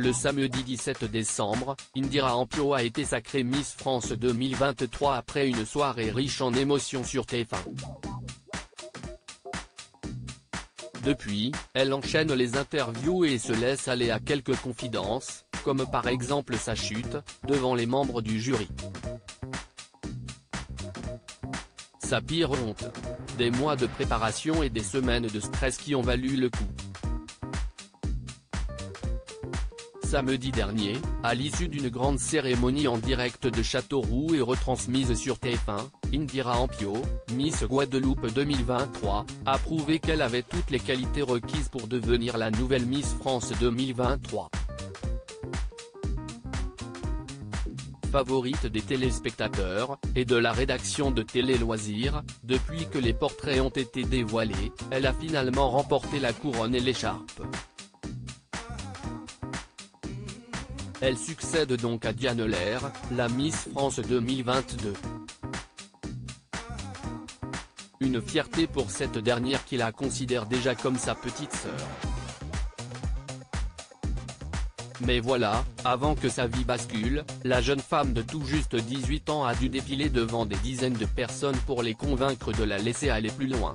le samedi 17 décembre, Indira Ampio a été sacrée Miss France 2023 après une soirée riche en émotions sur TF1. Depuis, elle enchaîne les interviews et se laisse aller à quelques confidences, comme par exemple sa chute, devant les membres du jury. Sa pire honte. Des mois de préparation et des semaines de stress qui ont valu le coup. Samedi dernier, à l'issue d'une grande cérémonie en direct de Châteauroux et retransmise sur TF1, Indira Ampio, Miss Guadeloupe 2023, a prouvé qu'elle avait toutes les qualités requises pour devenir la nouvelle Miss France 2023. Favorite des téléspectateurs, et de la rédaction de Télé Loisirs, depuis que les portraits ont été dévoilés, elle a finalement remporté la couronne et l'écharpe. Elle succède donc à Diane Lair, la Miss France 2022. Une fierté pour cette dernière qui la considère déjà comme sa petite sœur. Mais voilà, avant que sa vie bascule, la jeune femme de tout juste 18 ans a dû défiler devant des dizaines de personnes pour les convaincre de la laisser aller plus loin.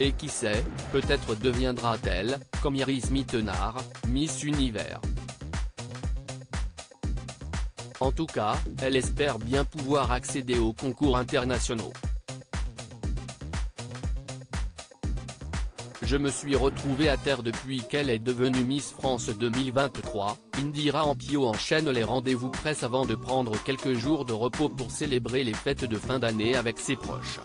Et qui sait, peut-être deviendra-t-elle, comme Iris Mittenard, Miss Univers. En tout cas, elle espère bien pouvoir accéder aux concours internationaux. Je me suis retrouvée à terre depuis qu'elle est devenue Miss France 2023, Indira Ampio enchaîne les rendez-vous presse avant de prendre quelques jours de repos pour célébrer les fêtes de fin d'année avec ses proches.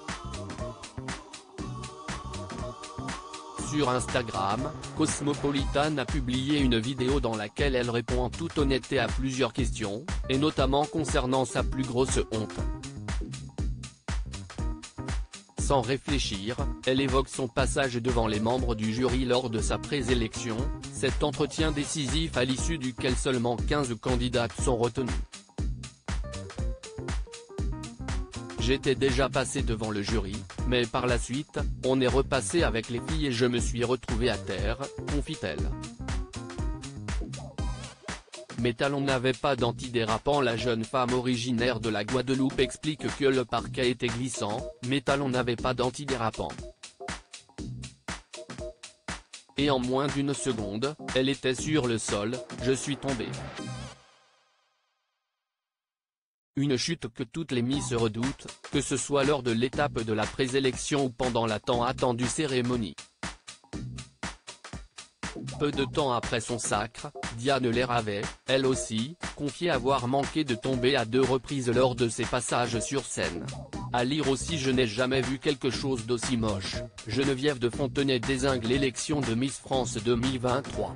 Sur Instagram, Cosmopolitan a publié une vidéo dans laquelle elle répond en toute honnêteté à plusieurs questions, et notamment concernant sa plus grosse honte. Sans réfléchir, elle évoque son passage devant les membres du jury lors de sa présélection, cet entretien décisif à l'issue duquel seulement 15 candidates sont retenues. J'étais déjà passé devant le jury, mais par la suite, on est repassé avec les filles et je me suis retrouvé à terre, confie-t-elle. Mes talons n'avaient pas d'antidérapant. La jeune femme originaire de la Guadeloupe explique que le parquet était glissant, mes talons n'avaient pas d'antidérapant. Et en moins d'une seconde, elle était sur le sol, je suis tombée. Une chute que toutes les Miss redoutent, que ce soit lors de l'étape de la présélection ou pendant la tant attendue cérémonie. Peu de temps après son sacre, Diane Lair avait, elle aussi, confié avoir manqué de tomber à 2 reprises lors de ses passages sur scène. À lire aussi: je n'ai jamais vu quelque chose d'aussi moche. Geneviève de Fontenay dézingue l'élection de Miss France 2023.